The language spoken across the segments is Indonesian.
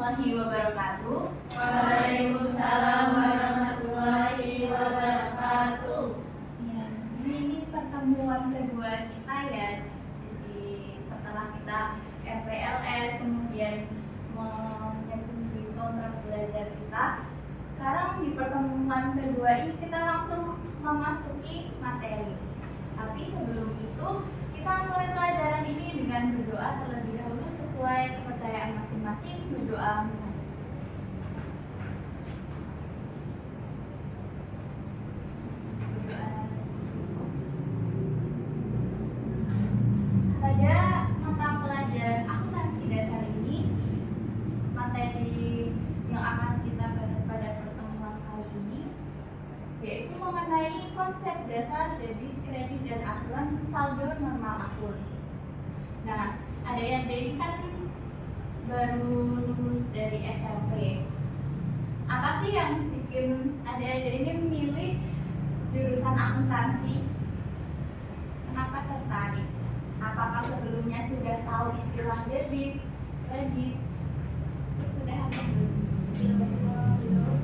warahmatullahi wabarakatuh. Waalaikumsalam warahmatullahi wabarakatuh. Ya, ini pertemuan kedua kita ya. Jadi setelah kita MPLS kemudian menyetujui kontrak belajar kita, sekarang di pertemuan kedua ini kita langsung memasuki materi. Tapi sebelum itu kita mulai pelajaran ini dengan berdoa terlebih dahulu sesuai kepercayaan masing-masing. Berdoa. Pada mata pelajaran akuntansi dasar ini, materi yang akan kita bahas pada pertemuan kali ini yaitu mengenai konsep dasar debit, kredit, dan aturan saldo normal akun. Nah, adik-adik ini kan baru lulus dari SMP. Apa sih yang bikin adik-adik ini memilih jurusan akuntansi? Kenapa tertarik? Apakah sebelumnya sudah tahu istilah debit, kredit? Sudah apa belum?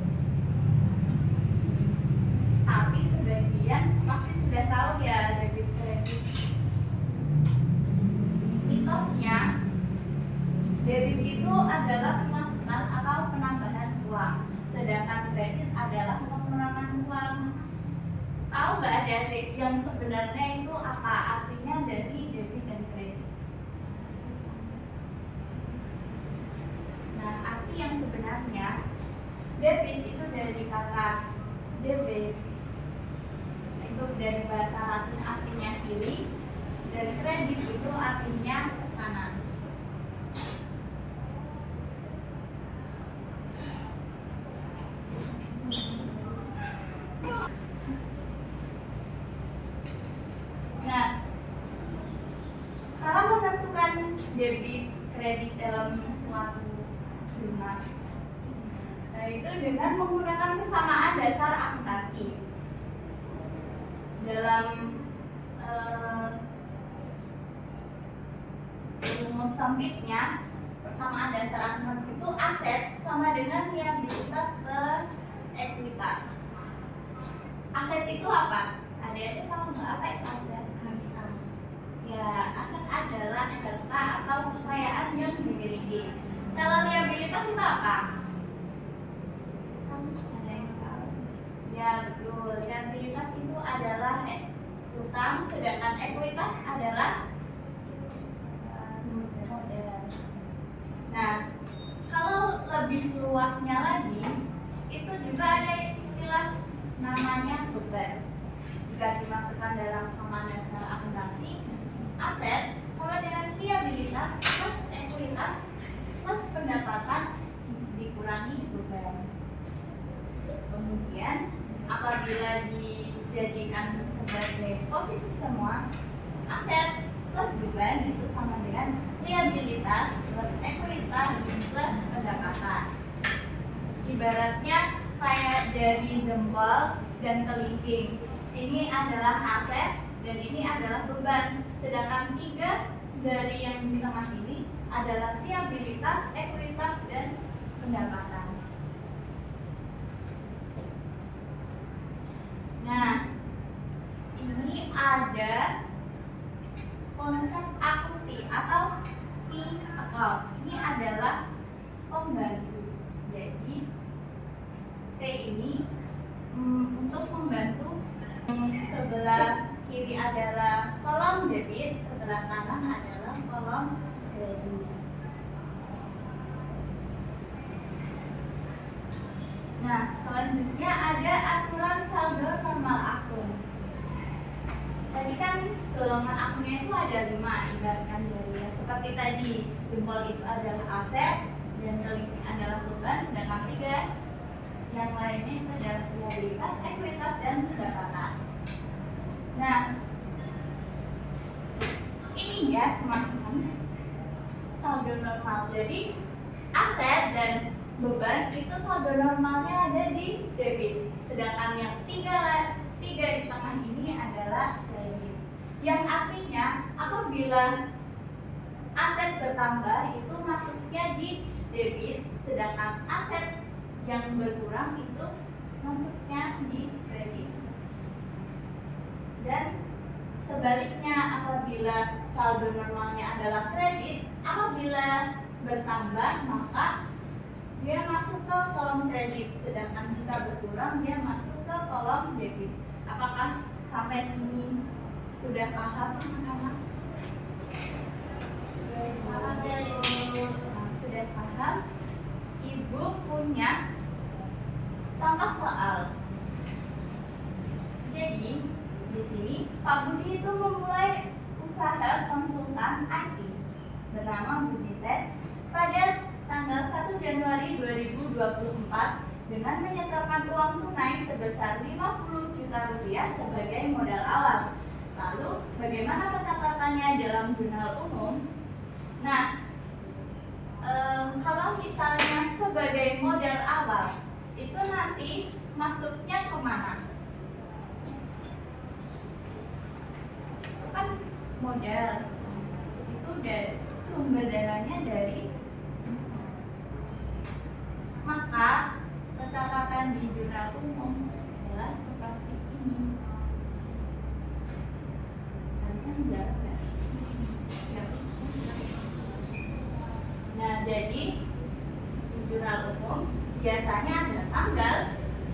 Tapi sebagian pasti sudah tahu ya debit kredit. Mitosnya, debit itu adalah pemasukan atau penambahan uang, sedangkan kredit adalah pengurangan uang. Tahu nggak adik-adik yang sebenarnya itu apa artinya dari debit dan kredit? Nah, arti yang sebenarnya debit itu dari kata debit, itu dari bahasa Latin artinya kiri, dan kredit itu artinya kanan. Nah, cara menentukan debit kredit dalam suatu jurnal, nah itu dengan menggunakan kesamaan dasar akuntansi. Dalam rumus sempitnya, persamaan dasar akuntansi itu aset sama dengan liabilitas plus ekuitas. Aset itu apa? Adik-adik tahu nggak apa itu aset? Ya, aset adalah harta atau kekayaan yang dimiliki. Kalau liabilitas itu apa? Ada yang tahu? Ya betul, liabilitas itu adalah utang, sedangkan ekuitas adalah modal. Nah, kalau lebih luasnya lagi, itu juga ada istilah namanya beban. Jika dimasukkan dalam kesamaan dasar akuntansi, aset sama dengan liabilitas plus ekuitas plus pendapatan dikurangi beban. Kemudian apabila dijadikan sebagai positif semua, aset plus beban itu sama dengan liabilitas plus ekuitas plus pendapatan. Ibaratnya kayak dari jempol dan kelingking. Ini adalah aset dan ini adalah beban. Sedangkan tiga jari yang di tengah ini adalah liabilitas, ekuitas, dan pendapatan. Nah, ini ada konsep akunti atau T-account. Ini adalah pembantu. Jadi T ini untuk membantu. Sebelah kiri adalah kolom debit, sebelah kanan adalah kolom kredit. Nah, selanjutnya ada aturan saldo normal akun. Tadi kan golongan akunnya itu ada 5, ibaratkan dari seperti tadi, jempol itu adalah aset dan kelingking adalah beban, sedangkan 3 yang lainnya itu adalah liabilitas, ekuitas, dan pendapatan. Nah, ini ya teman-teman saldo normal. Jadi aset dan beban itu saldo normalnya ada di debit, sedangkan yang tiga di tengah ini adalah kredit. Yang artinya apabila aset bertambah itu masuknya di debit, sedangkan aset yang berkurang itu masuknya di kredit. Dan sebaliknya, apabila saldo normalnya adalah kredit, apabila bertambah maka dia masuk ke kolom kredit, sedangkan jika berkurang dia masuk ke kolom debit. Apakah sampai sini sudah paham anak-anak? Sudah paham? Ibu punya contoh soal. Jadi di sini Pak Budi itu memulai usaha konsultan IT bernama Budites pada tanggal 1 Januari 2024 dengan menyetorkan uang tunai sebesar 50 juta rupiah sebagai modal awal. Lalu bagaimana pencatatannya dalam jurnal umum? Nah, kalau misalnya sebagai modal awal itu nanti masuknya kemana? Itu kan modal, itu dari sumber dananya dari, maka pencatatan di jurnal umum adalah seperti ini. Harusnya enggak. Nah, jadi di jurnal umum biasanya ada tanggal,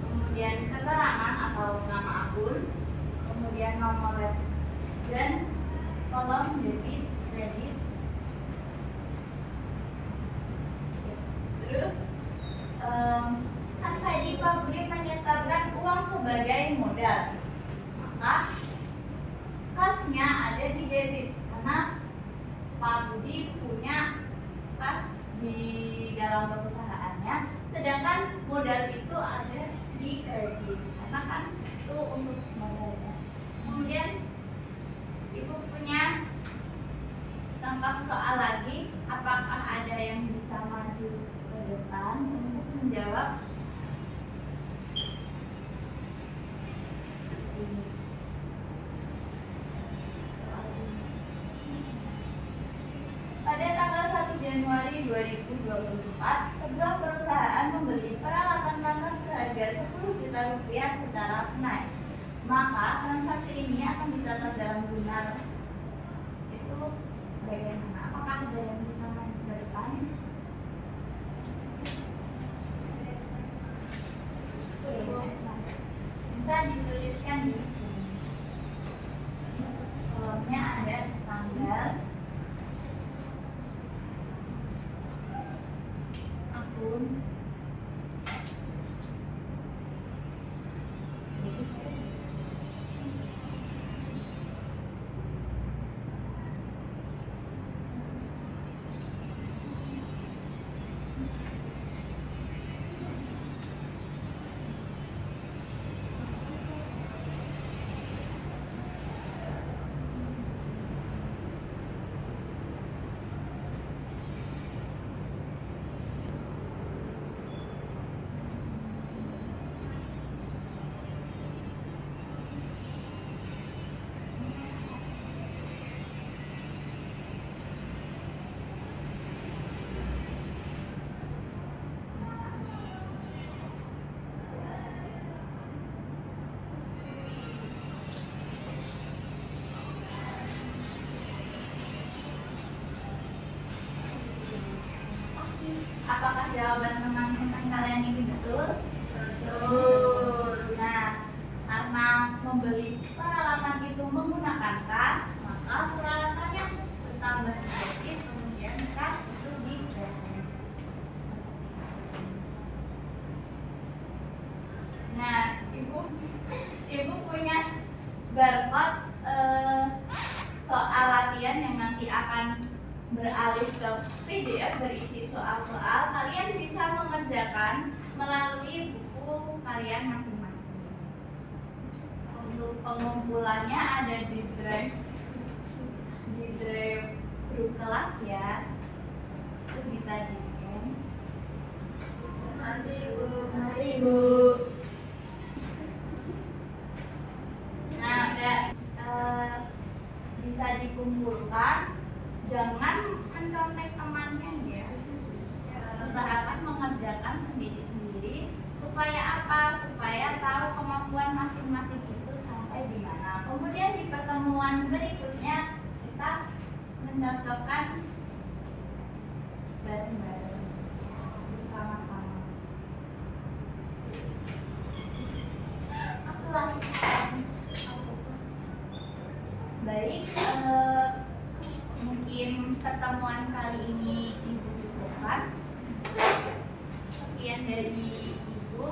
kemudian keterangan atau nama akun, kemudian nomor web, dan kolom debit, kredit. Terus kan tadi Pak Budi menyetorkan uang sebagai modal, maka kasnya ada di debit karena Pak Budi punya kas di dalam perusahaannya, sedangkan modal itu ada di kredit karena kan itu untuk modalnya. Kemudian ibu punya contoh soal lagi. Apakah ada yang bisa maju ke depan untuk menjawab ini? Pada tanggal 1 Januari 2024, sebuah perusahaan membeli peralatan kantor seharga 10 juta rupiah secara tunai. Maka transaksi ini akan dicatat dalam jurnal. Itu bagaimana? Apakah ada yang bisa maju ke depan? Bisa dituliskan di sini. Kolomnya ada tanggal, akun, apakah jawaban teman-teman kalian ini betul? Betul. Nah, karena membeli peralatan itu menggunakan kas, maka peralatannya bertambah sedikit, kemudian kas itu di kredit. Nah, ibu punya barcode soal latihan yang nanti akan beralih ke PDF berisi soal-soal. Kalian bisa mengerjakan melalui buku kalian masing-masing. Untuk pengumpulannya ada di drive grup kelas ya. Itu bisa di scan. Nanti ibu. Nah, bisa dikumpulkan. Jangan mencontek temannya ya. usahakan mengerjakan sendiri-sendiri. Supaya apa? Supaya tahu kemampuan masing-masing itu sampai di mana. Kemudian di pertemuan berikutnya kita mencocokkan bareng-bareng bersama-sama. Baik, mungkin pertemuan kali ini Ibu cukupkan. Sekian dari Ibu.